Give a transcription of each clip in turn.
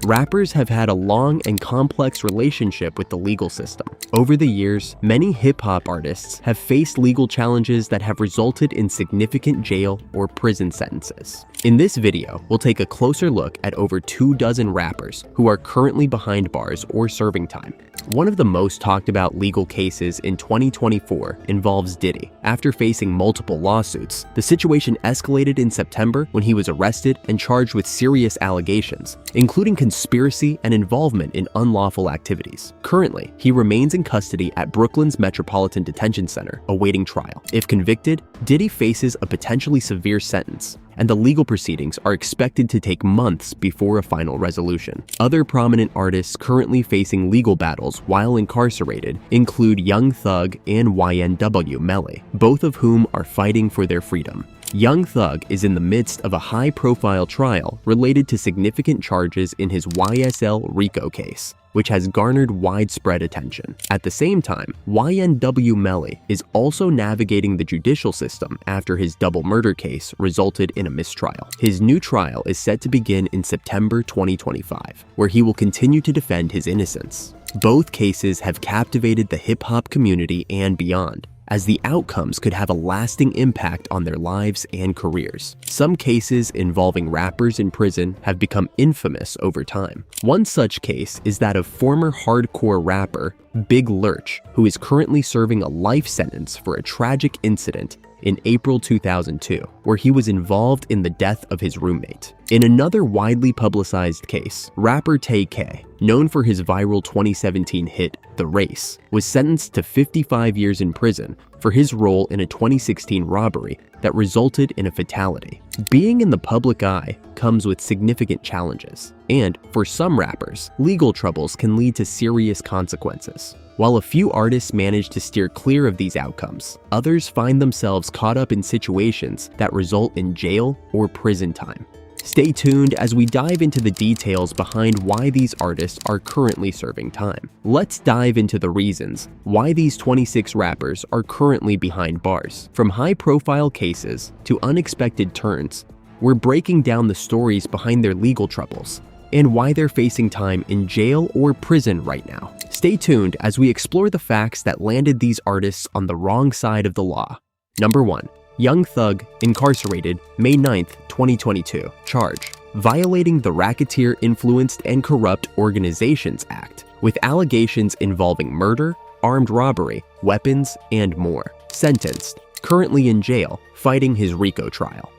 Rappers have had a long and complex relationship with the legal system. Over the years, many hip-hop artists have faced legal challenges that have resulted in significant jail or prison sentences. In this video, we'll take a closer look at over 24 rappers who are currently behind bars or serving time. One of the most talked about legal cases in 2024 involves Diddy. After facing multiple lawsuits, the situation escalated in September when he was arrested and charged with serious allegations, including conspiracy and involvement in unlawful activities. Currently, he remains in custody at Brooklyn's Metropolitan Detention Center, awaiting trial. If convicted, Diddy faces a potentially severe sentence, and the legal proceedings are expected to take months before a final resolution. Other prominent artists currently facing legal battles while incarcerated include Young Thug and YNW Melly, both of whom are fighting for their freedom. Young Thug is in the midst of a high-profile trial related to significant charges in his YSL RICO case, which has garnered widespread attention. At the same time, YNW Melly is also navigating the judicial system after his double murder case resulted in a mistrial. His new trial is set to begin in September 2025, where he will continue to defend his innocence. Both cases have captivated the hip-hop community and beyond, as the outcomes could have a lasting impact on their lives and careers. Some cases involving rappers in prison have become infamous over time. One such case is that of former hardcore rapper Big Lurch, who is currently serving a life sentence for a tragic incident in April 2002, where he was involved in the death of his roommate. In another widely publicized case, rapper Tay-K, known for his viral 2017 hit The Race, was sentenced to 55 years in prison for his role in a 2016 robbery that resulted in a fatality. Being in the public eye comes with significant challenges, and for some rappers, legal troubles can lead to serious consequences. While a few artists manage to steer clear of these outcomes, others find themselves caught up in situations that result in jail or prison time. Stay tuned as we dive into the details behind why these artists are currently serving time. Let's dive into the reasons why these 26 rappers are currently behind bars. From high-profile cases to unexpected turns, we're breaking down the stories behind their legal troubles and why they're facing time in jail or prison right now. Stay tuned as we explore the facts that landed these artists on the wrong side of the law. Number 1. Young Thug, incarcerated, May 9th, 2022. Charge: violating the Racketeer Influenced and Corrupt Organizations Act, with allegations involving murder, armed robbery, weapons, and more. Sentenced: currently in jail, fighting his RICO trial.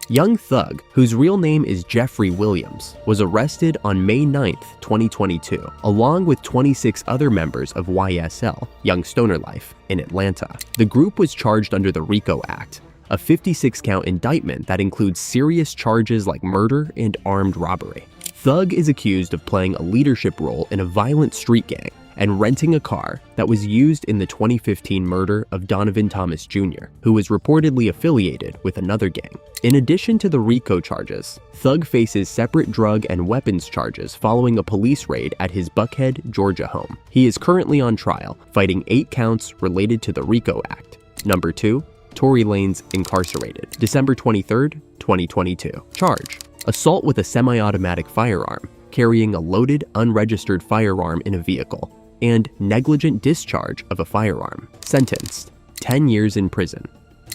Young Thug, whose real name is Jeffrey Williams, was arrested on May 9th, 2022, along with 26 other members of YSL, Young Stoner Life, in Atlanta. The group was charged under the RICO Act, a 56-count indictment that includes serious charges like murder and armed robbery. Thug is accused of playing a leadership role in a violent street gang and renting a car that was used in the 2015 murder of Donovan Thomas Jr., who was reportedly affiliated with another gang. In addition to the RICO charges, Thug faces separate drug and weapons charges following a police raid at his Buckhead, Georgia home. He is currently on trial, fighting 8 counts related to the RICO Act. Number 2. Tory Lanes, incarcerated, December 23rd, 2022. Charge: assault with a semi-automatic firearm, carrying a loaded, unregistered firearm in a vehicle, and negligent discharge of a firearm. Sentenced: 10 years in prison.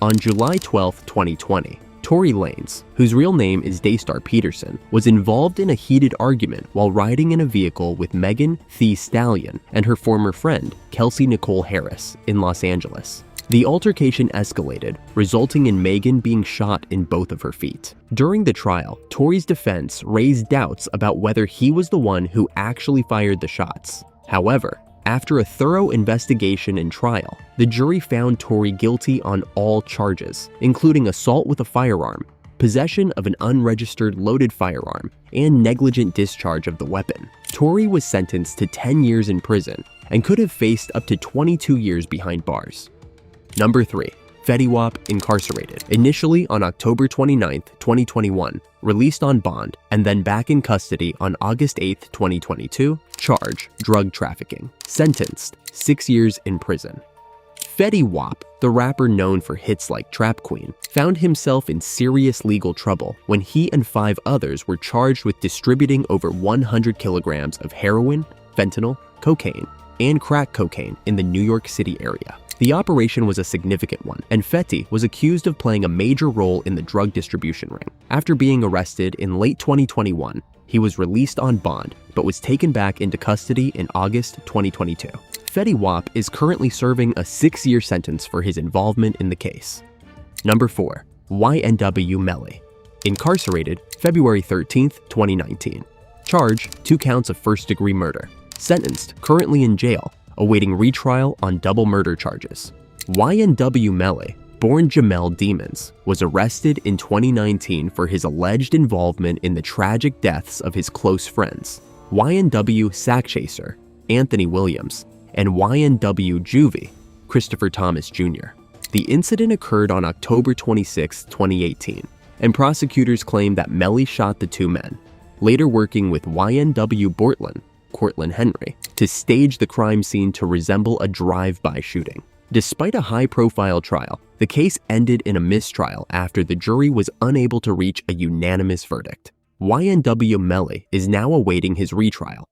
On July 12, 2020, Tory Lanes, whose real name is Daystar Peterson, was involved in a heated argument while riding in a vehicle with Megan Thee Stallion and her former friend, Kelsey Nicole Harris, in Los Angeles. The altercation escalated, resulting in Megan being shot in both of her feet. During the trial, Tory's defense raised doubts about whether he was the one who actually fired the shots. However, after a thorough investigation and trial, the jury found Tory guilty on all charges, including assault with a firearm, possession of an unregistered loaded firearm, and negligent discharge of the weapon. Tory was sentenced to 10 years in prison and could have faced up to 22 years behind bars. Number 3. Fetty Wap, incarcerated, initially on October 29, 2021, released on bond, and then back in custody on August 8, 2022, charge: drug trafficking. Sentenced: 6 years in prison. Fetty Wap the rapper known for hits like Trap Queen, found himself in serious legal trouble when he and 5 others were charged with distributing over 100 kilograms of heroin, fentanyl, cocaine, and crack cocaine in the New York City area. The operation was a significant one, and Fetty was accused of playing a major role in the drug distribution ring. After being arrested in late 2021, he was released on bond, but was taken back into custody in August 2022. Fetty Wap is currently serving a 6-year sentence for his involvement in the case. Number 4. YNW Melly. Incarcerated February 13, 2019. Charge: 2 counts of first-degree murder. Sentenced, currently in jail, awaiting retrial on double murder charges. YNW Melly, born Jamel Demons, was arrested in 2019 for his alleged involvement in the tragic deaths of his close friends, YNW Sackchaser, Anthony Williams, and YNW Juvie, Christopher Thomas Jr. The incident occurred on October 26, 2018, and prosecutors claim that Melly shot the 2 men, later working with YNW Cortland Henry, to stage the crime scene to resemble a drive-by shooting. Despite a high-profile trial, the case ended in a mistrial after the jury was unable to reach a unanimous verdict. YNW Melly is now awaiting his retrial.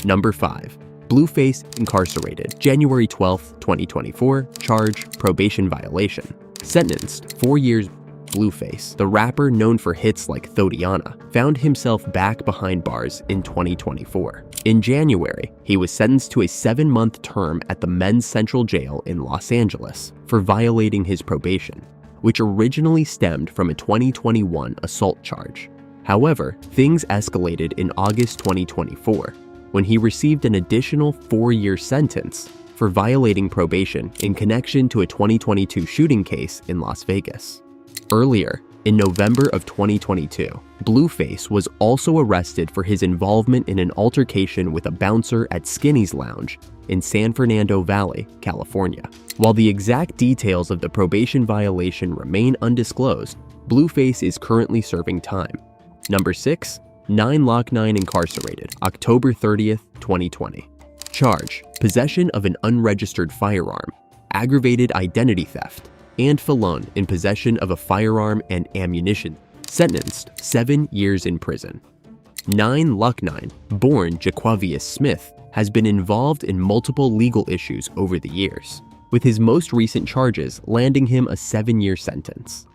Number 5. Blueface incarcerated January 12, 2024, charge: probation violation. Sentenced 4 years. Blueface, the rapper known for hits like Thodiana, found himself back behind bars in 2024. In January, he was sentenced to a 7-month term at the Men's Central Jail in Los Angeles for violating his probation, which originally stemmed from a 2021 assault charge. However, things escalated in August 2024 when he received an additional 4-year sentence for violating probation in connection to a 2022 shooting case in Las Vegas. Earlier, in November of 2022, Blueface was also arrested for his involvement in an altercation with a bouncer at Skinny's Lounge in San Fernando Valley, California. While the exact details of the probation violation remain undisclosed, Blueface is currently serving time. Number 6. NineNine incarcerated October 30th, 2020. Charge: possession of an unregistered firearm, aggravated identity theft, and felon in possession of a firearm and ammunition. Sentenced 7 years in prison. NineNine, born Jaquavius Smith, has been involved in multiple legal issues over the years, with his most recent charges landing him a 7-year sentence.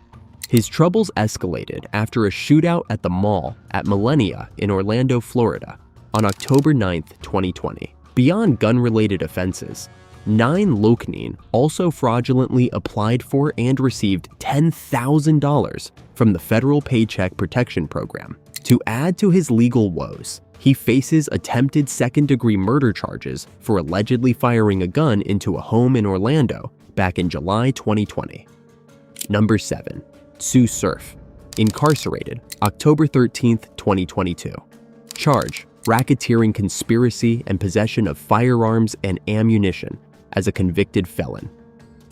His troubles escalated after a shootout at the mall at Millennia in Orlando, Florida, on October 9, 2020. Beyond gun-related offenses, NineNine also fraudulently applied for and received $10,000 from the Federal Paycheck Protection Program. To add to his legal woes, he faces attempted second-degree murder charges for allegedly firing a gun into a home in Orlando back in July 2020. Number 7. Sue Surf, incarcerated October 13, 2022. Charge: racketeering conspiracy and possession of firearms and ammunition as a convicted felon.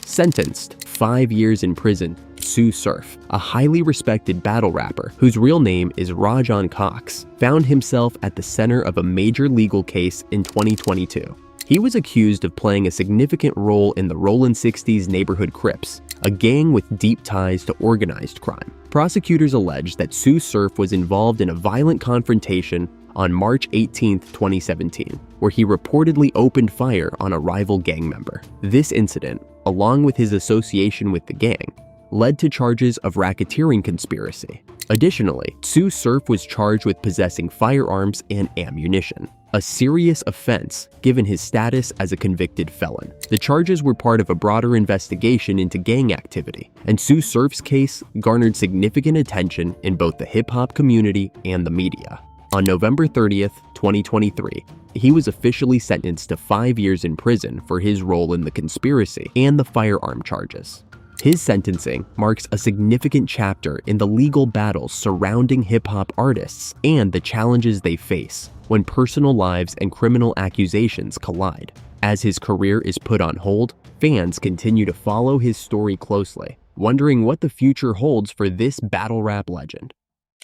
Sentenced 5 years in prison, Sue Surf, a highly respected battle rapper whose real name is Rajon Cox, found himself at the center of a major legal case in 2022. He was accused of playing a significant role in the Rollin' 60s neighborhood Crips, a gang with deep ties to organized crime. Prosecutors allege that Sue Surf was involved in a violent confrontation on March 18, 2017, where he reportedly opened fire on a rival gang member. This incident, along with his association with the gang, led to charges of racketeering conspiracy. Additionally, Sue Surf was charged with possessing firearms and ammunition, a serious offense given his status as a convicted felon. The charges were part of a broader investigation into gang activity, and Sue Surf's case garnered significant attention in both the hip-hop community and the media. On November 30th, 2023, he was officially sentenced to 5 years in prison for his role in the conspiracy and the firearm charges. His sentencing marks a significant chapter in the legal battles surrounding hip-hop artists and the challenges they face when personal lives and criminal accusations collide. As his career is put on hold, fans continue to follow his story closely, wondering what the future holds for this battle rap legend.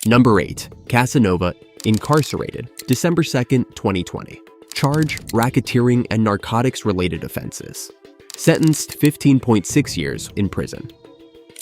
Number 8. Casanova, incarcerated December 2nd, 2020. Charge: racketeering and narcotics-related offenses. sentenced 15.6 years in prison.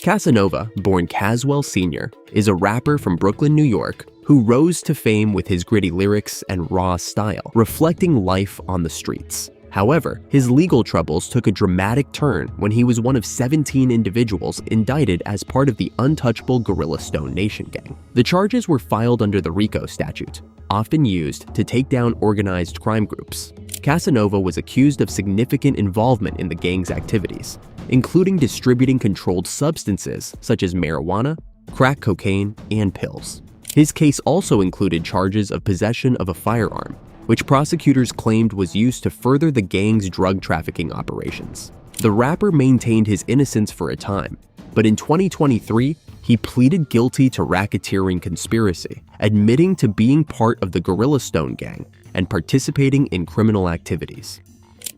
Casanova, born Caswell Sr., is a rapper from Brooklyn, New York, who rose to fame with his gritty lyrics and raw style, reflecting life on the streets. However, his legal troubles took a dramatic turn when he was one of 17 individuals indicted as part of the untouchable Gorilla Stone Nation gang. The charges were filed under the RICO statute, often used to take down organized crime groups. Casanova was accused of significant involvement in the gang's activities, including distributing controlled substances such as marijuana, crack cocaine, and pills. His case also included charges of possession of a firearm, which prosecutors claimed was used to further the gang's drug trafficking operations. The rapper maintained his innocence for a time, but in 2023, he pleaded guilty to racketeering conspiracy, admitting to being part of the Gorilla Stone gang and participating in criminal activities.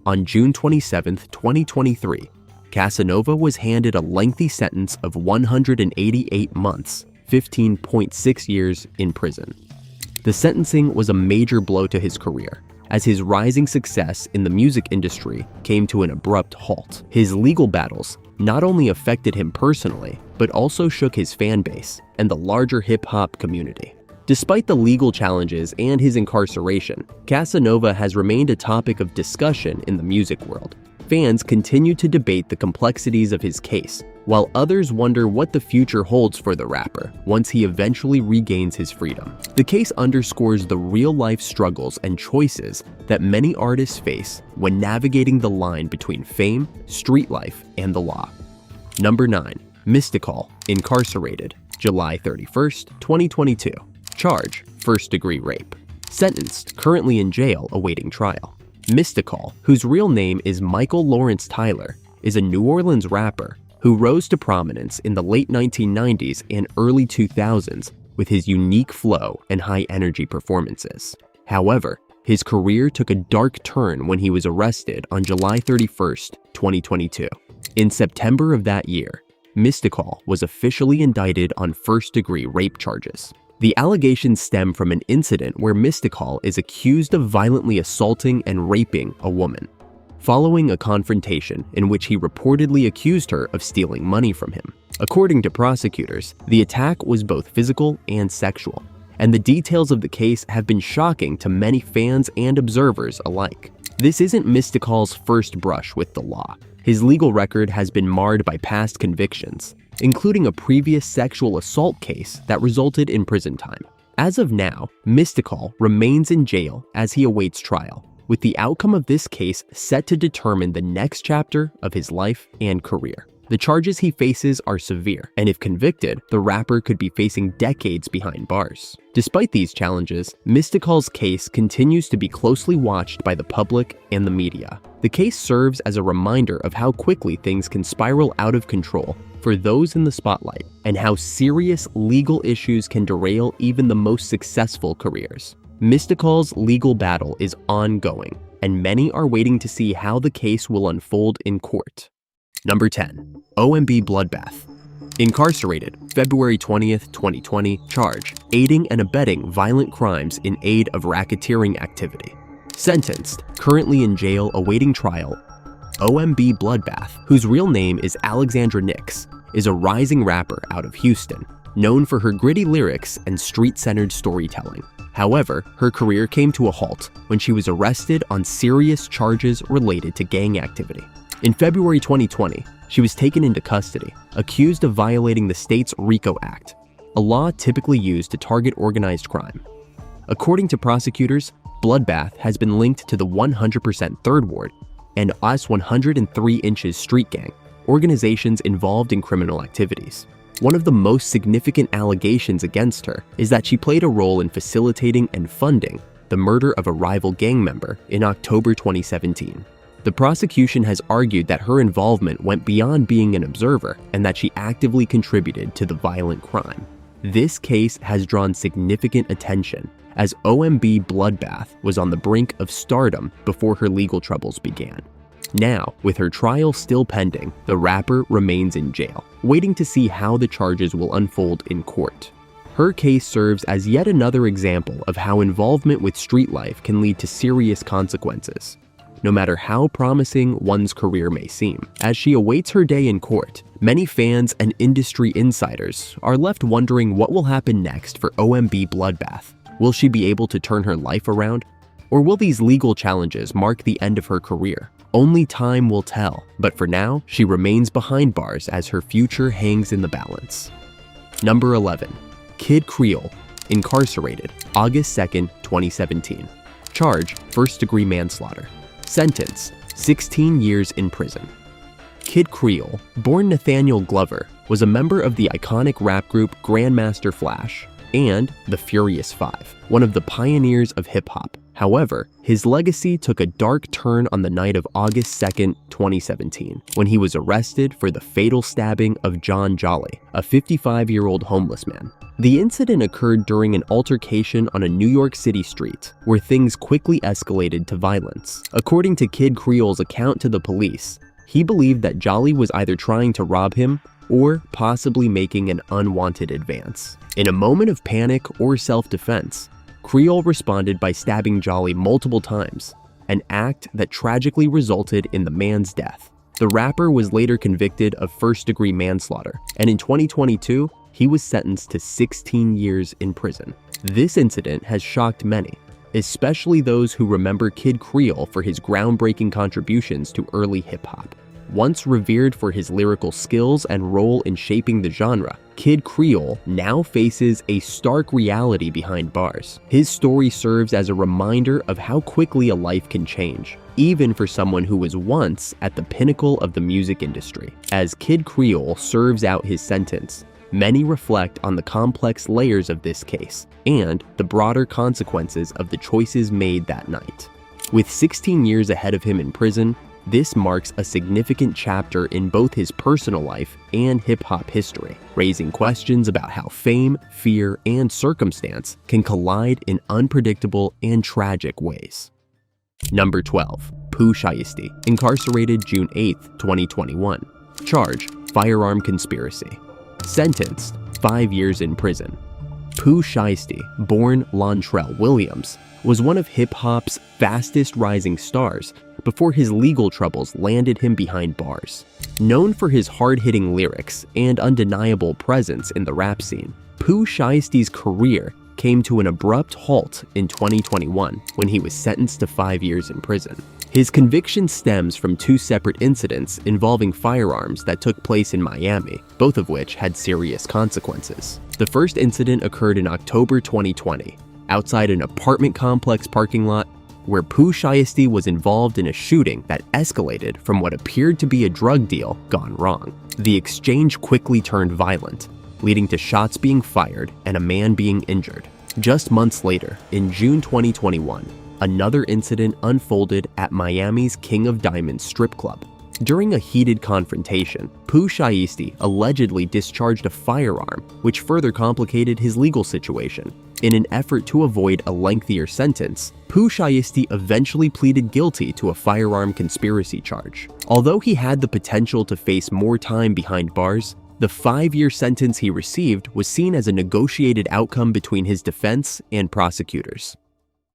On June 27, 2023, Casanova was handed a lengthy sentence of 188 months, 15.6 years in prison. The sentencing was a major blow to his career, as his rising success in the music industry came to an abrupt halt. His legal battles not only affected him personally, but also shook his fan base and the larger hip-hop community. Despite the legal challenges and his incarceration, Casanova has remained a topic of discussion in the music world. Fans continue to debate the complexities of his case, while others wonder what the future holds for the rapper once he eventually regains his freedom. The case underscores the real-life struggles and choices that many artists face when navigating the line between fame, street life, and the law. Number 9. Mystikal, incarcerated, July 31st, 2022. Charge: first-degree rape. Sentenced, currently in jail awaiting trial. Mystikal, whose real name is Michael Lawrence Tyler, is a New Orleans rapper who rose to prominence in the late 1990s and early 2000s with his unique flow and high-energy performances. However, his career took a dark turn when he was arrested on July 31st, 2022. In September of that year, Mystikal was officially indicted on first-degree rape charges. The allegations stem from an incident where Mystikal is accused of violently assaulting and raping a woman, following a confrontation in which he reportedly accused her of stealing money from him. According to prosecutors, the attack was both physical and sexual, and the details of the case have been shocking to many fans and observers alike. This isn't Mystikal's first brush with the law. His legal record has been marred by past convictions, including a previous sexual assault case that resulted in prison time. As of now, Mystikal remains in jail as he awaits trial, with the outcome of this case set to determine the next chapter of his life and career. The charges he faces are severe, and if convicted, the rapper could be facing decades behind bars. Despite these challenges, Mystikal's case continues to be closely watched by the public and the media. The case serves as a reminder of how quickly things can spiral out of control for those in the spotlight, and how serious legal issues can derail even the most successful careers. Mystikal's legal battle is ongoing, and many are waiting to see how the case will unfold in court. Number 10. OMB Bloodbath. Incarcerated, February 20th, 2020. Charge: aiding and abetting violent crimes in aid of racketeering activity. Sentenced, currently in jail awaiting trial. OMB Bloodbath, whose real name is Alexandra Nix, is a rising rapper out of Houston, known for her gritty lyrics and street-centered storytelling. However, her career came to a halt when she was arrested on serious charges related to gang activity. In February 2020, she was taken into custody, accused of violating the state's RICO Act, a law typically used to target organized crime. According to prosecutors, Bloodbath has been linked to the 100% Third Ward and US 103 Inches Street Gang, organizations involved in criminal activities. One of the most significant allegations against her is that she played a role in facilitating and funding the murder of a rival gang member in October 2017. The prosecution has argued that her involvement went beyond being an observer and that she actively contributed to the violent crime. This case has drawn significant attention, as OMB Bloodbath was on the brink of stardom before her legal troubles began. Now, with her trial still pending, the rapper remains in jail, waiting to see how the charges will unfold in court. Her case serves as yet another example of how involvement with street life can lead to serious consequences. no matter how promising one's career may seem. As she awaits her day in court, many fans and industry insiders are left wondering what will happen next for OMB Bloodbath. Will she be able to turn her life around? Or will these legal challenges mark the end of her career? Only time will tell, but for now, she remains behind bars as her future hangs in the balance. Number 11. Kid Creole, incarcerated, August 2nd, 2017. Charge, first-degree manslaughter. Sentence, 16 years in prison. Kid Creole, born Nathaniel Glover, was a member of the iconic rap group Grandmaster Flash and the Furious Five, one of the pioneers of hip-hop. However, his legacy took a dark turn on the night of August 2nd, 2017, when he was arrested for the fatal stabbing of John Jolly, a 55-year-old homeless man. The incident occurred during an altercation on a New York City street, where things quickly escalated to violence. According to Kid Creole's account to the police, he believed that Jolly was either trying to rob him or possibly making an unwanted advance. In a moment of panic or self-defense, Creole responded by stabbing Jolly multiple times, an act that tragically resulted in the man's death. The rapper was later convicted of first-degree manslaughter, and in 2022, he was sentenced to 16 years in prison. This incident has shocked many, especially those who remember Kid Creole for his groundbreaking contributions to early hip-hop. Once revered for his lyrical skills and role in shaping the genre, Kid Creole now faces a stark reality behind bars. His story serves as a reminder of how quickly a life can change, even for someone who was once at the pinnacle of the music industry. As Kid Creole serves out his sentence, many reflect on the complex layers of this case and the broader consequences of the choices made that night. With 16 years ahead of him in prison, this marks a significant chapter in both his personal life and hip-hop history, raising questions about how fame, fear, and circumstance can collide in unpredictable and tragic ways. Number 12. Pooh Shiesty, incarcerated June 8, 2021. Charge, firearm conspiracy. Sentenced, 5 years in prison. Pooh Shiesty, born Lontrell Williams, was one of hip-hop's fastest rising stars before his legal troubles landed him behind bars. Known for his hard-hitting lyrics and undeniable presence in the rap scene, Pooh Shiesty's career came to an abrupt halt in 2021 when he was sentenced to 5 years in prison. His conviction stems from two separate incidents involving firearms that took place in Miami, both of which had serious consequences. The first incident occurred in October 2020, outside an apartment complex parking lot, where Pooh Shiesty was involved in a shooting that escalated from what appeared to be a drug deal gone wrong. The exchange quickly turned violent, leading to shots being fired and a man being injured. Just months later, in June 2021, another incident unfolded at Miami's King of Diamonds strip club. During a heated confrontation, Pooh Shiesty allegedly discharged a firearm, which further complicated his legal situation. In an effort to avoid a lengthier sentence, Pooh Shiesty eventually pleaded guilty to a firearm conspiracy charge. Although he had the potential to face more time behind bars, the 5-year sentence he received was seen as a negotiated outcome between his defense and prosecutors.